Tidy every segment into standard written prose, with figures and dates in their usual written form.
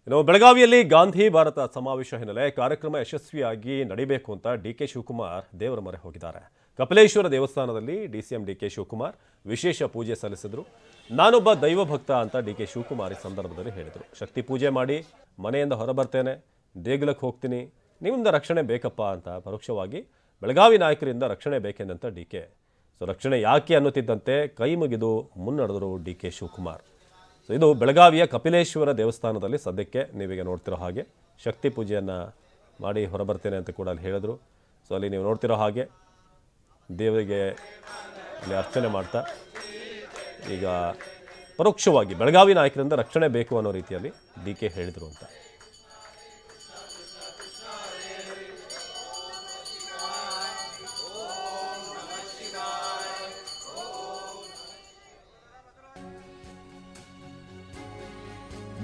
ಇನ್ನು ಬೆಳಗಾವಿಯಲ್ಲಿ ಗಾಂಧಿ ಭಾರತ ಸಮಾವೇಶ ಹಿನ್ನೆಲೆ ಕಾರ್ಯಕ್ರಮ ಯಶಸ್ವಿಯಾಗಿ ನಡೀಬೇಕು ಅಂತ ಡಿಕೆ ಶಿವಕುಮಾರ್ ದೇವರ ಮೊರೆ ಹೋಗಿದ್ದಾರೆ. ಕಪಿಲೇಶ್ವರ ದೇವಸ್ಥಾನದಲ್ಲಿ ಡಿಸಿಎಂ ಡಿಕೆ ಶಿವಕುಮಾರ್ ವಿಶೇಷ ಪೂಜೆ ಸಲ್ಲಿಸಿದರು. ನಾನೊಬ್ಬ ದೈವ ಭಕ್ತ ಅಂತ ಡಿಕೆ ಶಿವಕುಮಾರ್ ಈ ಸಂದರ್ಭದಲ್ಲಿ ಹೇಳಿದರು. ಶಕ್ತಿ ಪೂಜೆ ಮಾಡಿ ಮನೆಯಿಂದ ಹೊರಬರ್ತೇನೆ, ದೇಗುಲಕ್ಕೆ ಹೋಗ್ತೀನಿ, ನಿಮ್ಮಿಂದ ರಕ್ಷಣೆ ಬೇಕಪ್ಪ ಅಂತ ಪರೋಕ್ಷವಾಗಿ ಬೆಳಗಾವಿ ನಾಯಕರಿಂದ ರಕ್ಷಣೆ ಬೇಕೆಂದಂತ ಡಿಕೆ. ರಕ್ಷಣೆ ಯಾಕೆ ಅನ್ನುತ್ತಿದ್ದಂತೆ ಕೈ ಮುಗಿದು ಮುನ್ನಡೆದರು ಡಿಕೆ ಶಿವಕುಮಾರ್. ಇದು ಬೆಳಗಾವಿಯ ಕಪಿಲೇಶ್ವರ ದೇವಸ್ಥಾನದಲ್ಲಿ ಸದ್ಯಕ್ಕೆ ನೀವೀಗ ನೋಡ್ತಿರೋ ಹಾಗೆ ಶಕ್ತಿ ಪೂಜೆಯನ್ನು ಮಾಡಿ ಹೊರಬರ್ತೇನೆ ಅಂತ ಕೂಡ ಅಲ್ಲಿ ಹೇಳಿದ್ರು. ಅಲ್ಲಿ ನೀವು ನೋಡ್ತಿರೋ ಹಾಗೆ ದೇವರಿಗೆ ಅಲ್ಲಿ ಅರ್ಚನೆ ಮಾಡ್ತಾ ಈಗ ಪರೋಕ್ಷವಾಗಿ ಬೆಳಗಾವಿ ನಾಯಕರಿಂದ ರಕ್ಷಣೆ ಬೇಕು ಅನ್ನೋ ರೀತಿಯಲ್ಲಿ ಡಿಕೆ ಹೇಳಿದರು ಅಂತ.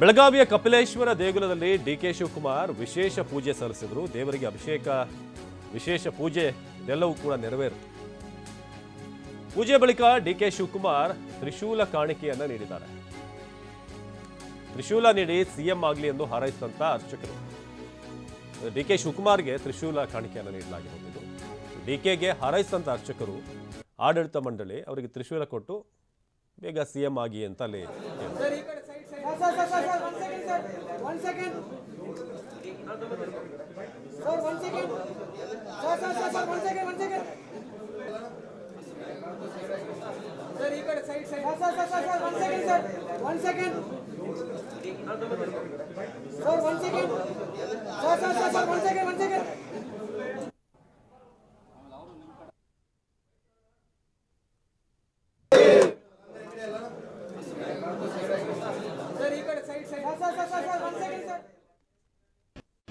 ಬೆಳಗಾವಿಯ ಕಪಿಲೇಶ್ವರ ದೇಗುಲದಲ್ಲಿ ಡಿಕೆ ಶಿವಕುಮಾರ್ ವಿಶೇಷ ಪೂಜೆ ಸಲ್ಲಿಸಿದರು. ದೇವರಿಗೆ ಅಭಿಷೇಕ, ವಿಶೇಷ ಪೂಜೆ ಇದೆಲ್ಲವೂ ಕೂಡ ನೆರವೇರಿತು. ಪೂಜೆ ಬಳಿಕ ಡಿಕೆ ಶಿವಕುಮಾರ್ ತ್ರಿಶೂಲ ಕಾಣಿಕೆಯನ್ನ ನೀಡಿದ್ದಾರೆ. ತ್ರಿಶೂಲ ನೀಡಿ ಸಿಎಂ ಆಗಲಿ ಎಂದು ಹಾರೈಸಿದಂತ ಅರ್ಚಕರು ಡಿಕೆ ಶಿವಕುಮಾರ್ಗೆ ತ್ರಿಶೂಲ ಕಾಣಿಕೆಯನ್ನು ನೀಡಲಾಗಿರುವುದು. ಡಿಕೆಗೆ ಹಾರೈಸಿದಂತ ಅರ್ಚಕರು ಆಡಳಿತ ಮಂಡಳಿ ಅವರಿಗೆ ತ್ರಿಶೂಲ ಕೊಟ್ಟು ಬೇಗ ಸಿಎಂ ಆಗಿ ಅಂತ ಅಲ್ಲಿ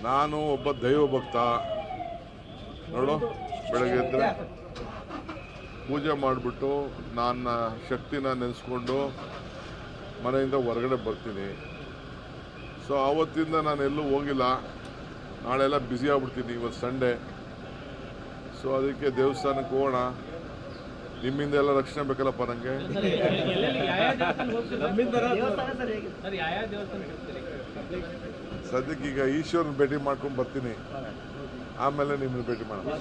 ನಾನು ಒಬ್ಬ ದೈವ ಭಕ್ತ. ನೋಡು, ಬೆಳಗ್ಗೆ ಎದ್ದರೆ ಪೂಜೆ ಮಾಡಿಬಿಟ್ಟು ನನ್ನ ಶಕ್ತಿನ ನೆನೆಸ್ಕೊಂಡು ಮನೆಯಿಂದ ಹೊರಗಡೆ ಬರ್ತೀನಿ. ಸೊ ಆವತ್ತಿಂದ ನಾನು ಎಲ್ಲೂ ಹೋಗಿಲ್ಲ. ನಾಳೆಲ್ಲ ಬ್ಯುಸಿ ಆಗ್ಬಿಡ್ತೀನಿ. ಇವತ್ತು ಸಂಡೇ. ಸೊ ಅದಕ್ಕೆ ದೇವಸ್ಥಾನಕ್ಕೆ ಹೋಗೋಣ. ನಿಮ್ಮಿಂದ ಎಲ್ಲ ರಕ್ಷಣೆ ಬೇಕಲ್ಲಪ್ಪ ನನಗೆ. ಸದ್ಯಕ್ಕೆ ಈಗ ಈಶ್ವರನ ಭೇಟಿ ಮಾಡ್ಕೊಂಡು ಬರ್ತೀನಿ, ಆಮೇಲೆ ನಿಮ್ಮನ್ನು ಭೇಟಿ ಮಾಡೋಣ.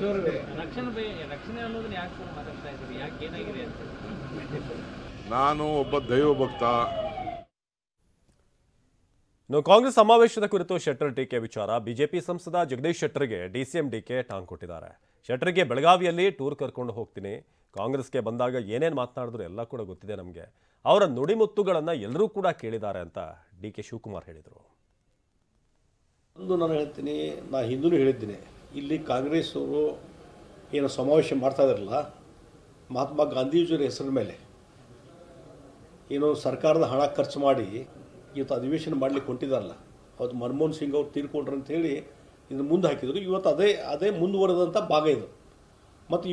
ನಾನು ಒಬ್ಬ ದೈವ ಭಕ್ತ. ಕಾಂಗ್ರೆಸ್ ಸಮಾವೇಶದ ಕುರಿತು ಶೆಟ್ಟರ್ ಟೀಕೆ ವಿಚಾರ. ಬಿಜೆಪಿ ಸಂಸದ ಜಗದೀಶ್ ಶೆಟ್ಟರ್ಗೆ ಡಿಸಿಎಂ ಡಿಕೆ ಟಾಂಗ್ ಕೊಟ್ಟಿದ್ದಾರೆ. ಶೆಟ್ಟರ್ಗೆ ಬೆಳಗಾವಿಯಲ್ಲಿ ಟೂರ್ ಕರ್ಕೊಂಡು ಹೋಗ್ತೀನಿ, ಕಾಂಗ್ರೆಸ್ಗೆ ಬಂದಾಗ ಏನೇನು ಮಾತನಾಡಿದ್ರು ಎಲ್ಲ ಕೂಡ ಗೊತ್ತಿದೆ ನಮಗೆ, ಅವರ ನುಡಿಮುತ್ತುಗಳನ್ನು ಎಲ್ಲರೂ ಕೂಡ ಕೇಳಿದ್ದಾರೆ ಅಂತ ಡಿಕೆ ಶಿವಕುಮಾರ್ ಹೇಳಿದರು. ಒಂದು ನಾನು ಹೇಳ್ತೀನಿ, ನಾನು ಹಿಂದೂ ಹೇಳಿದ್ದೀನಿ, ಇಲ್ಲಿ ಕಾಂಗ್ರೆಸ್ ಅವರು ಏನು ಸಮಾವೇಶ ಮಾಡ್ತಾ ಇದ್ದಾರಲ್ಲ, ಮಹಾತ್ಮ ಗಾಂಧೀಜಿಯವರ ಹೆಸರ ಮೇಲೆ ಏನು ಸರ್ಕಾರದ ಹಣ ಖರ್ಚು ಮಾಡಿ ಇವತ್ತು ಅಧಿವೇಶನ ಮಾಡಲಿಕ್ಕೆ ಹೊಂಟಿದಾರಲ್ಲ, ಅವತ್ತು ಮನಮೋಹನ್ ಸಿಂಗ್ ಅವರು ತೀರ್ಕೊಂಡ್ರು ಅಂತೇಳಿ ಇದನ್ನು ಮುಂದೆ ಹಾಕಿದರು. ಇವತ್ತು ಅದೇ ಮುಂದುವರೆದಂಥ ಭಾಗ ಇದು. ಮತ್ತು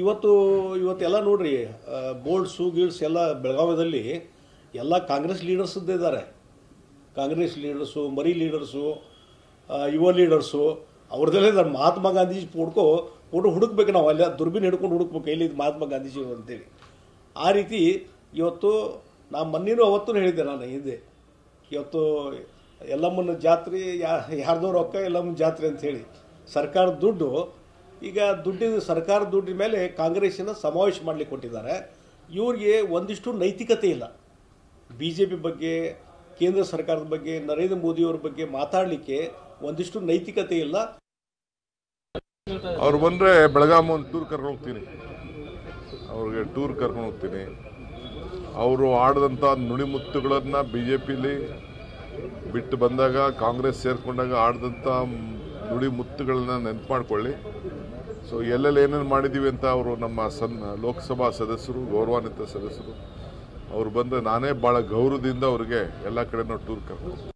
ಇವತ್ತೆಲ್ಲ ನೋಡ್ರಿ, ಬೋರ್ಡ್ಸು ಗೀಡ್ಸ್ ಎಲ್ಲ ಬೆಳಗಾವಿಯಲ್ಲಿ ಎಲ್ಲ ಕಾಂಗ್ರೆಸ್ ಲೀಡರ್ಸದ್ದೇ ಇದ್ದಾರೆ. ಕಾಂಗ್ರೆಸ್ ಲೀಡರ್ಸು, ಮರಿ ಲೀಡರ್ಸು, ಯುವ ಲೀಡರ್ಸು ಅವ್ರದ್ದೆಲ್ಲ ಇದ್ದಾರೆ. ಮಹಾತ್ಮ ಗಾಂಧೀಜಿ ಫೋಟೋ ಹುಡುಕ್ಬೇಕು, ನಾವು ಅಲ್ಲಿ ದುರ್ಬಿನ್ ಹಿಡ್ಕೊಂಡು ಹುಡುಕ್ಬೇಕು ಎಲ್ಲಿ ಮಹಾತ್ಮ ಗಾಂಧೀಜಿ ಅಂತೇಳಿ. ಆ ರೀತಿ ಇವತ್ತು ನಾನು ಮೊನ್ನೆನೂ ಅವತ್ತೂ ಹೇಳಿದ್ದೆ, ನಾನು ಹಿಂದೆ, ಇವತ್ತು ಎಲ್ಲಮ್ಮನ ಜಾತ್ರೆ, ಯಾರ್ದೋ ರೊಕ್ಕ ಎಲ್ಲಮ್ಮನ ಜಾತ್ರೆ ಅಂಥೇಳಿ ಸರ್ಕಾರದ ದುಡ್ಡು, ಈಗ ಸರ್ಕಾರದ ದುಡ್ಡಿನ ಮೇಲೆ ಕಾಂಗ್ರೆಸ್ಸಿನ ಸಮಾವೇಶ ಮಾಡಲಿಕ್ಕೆ ಕೊಟ್ಟಿದ್ದಾರೆ. ಇವ್ರಿಗೆ ಒಂದಿಷ್ಟು ನೈತಿಕತೆ ಇಲ್ಲ. BJP ಬಗ್ಗೆ, ಕೇಂದ್ರ ಸರ್ಕಾರದ ಬಗ್ಗೆ, ನರೇಂದ್ರ ಮೋದಿಯವ್ರ ಬಗ್ಗೆ ಮಾತಾಡಲಿಕ್ಕೆ ಒಂದಿಷ್ಟು ನೈತಿಕತೆ ಇಲ್ಲ. ಅವ್ರು ಬಂದರೆ ಬೆಳಗಾವಿ ಒಂದು ಟೂರ್ ಕರ್ಕೊಂಡು ಹೋಗ್ತೀನಿ, ಅವ್ರಿಗೆ ಟೂರ್ ಕರ್ಕೊಂಡು ಹೋಗ್ತೀನಿ. ಅವರು ಆಡಿದಂಥ ನುಡಿಮುತ್ತುಗಳನ್ನು BJPಲಿ ಬಿಟ್ಟು ಬಂದಾಗ, ಕಾಂಗ್ರೆಸ್ ಸೇರಿಕೊಂಡಾಗ ಆಡಿದಂಥ ನುಡಿಮುತ್ತುಗಳನ್ನ ನೆನಪು ಮಾಡ್ಕೊಳ್ಳಿ. ಸೊ ಎಲ್ಲೆಲ್ಲಿ ಏನೇನು ಮಾಡಿದ್ದೀವಿ ಅಂತ ಅವರು ನಮ್ಮ ಲೋಕಸಭಾ ಸದಸ್ಯರು, ಗೌರವಾನ್ವಿತ ಸದಸ್ಯರು, ಅವ್ರು ಬಂದರೆ ನಾನೇ ಭಾಳ ಗೌರವದಿಂದ ಅವ್ರಿಗೆ ಎಲ್ಲ ಕಡೆನೂ ಟೂರ್ ಕರ್ಕೊಂಡು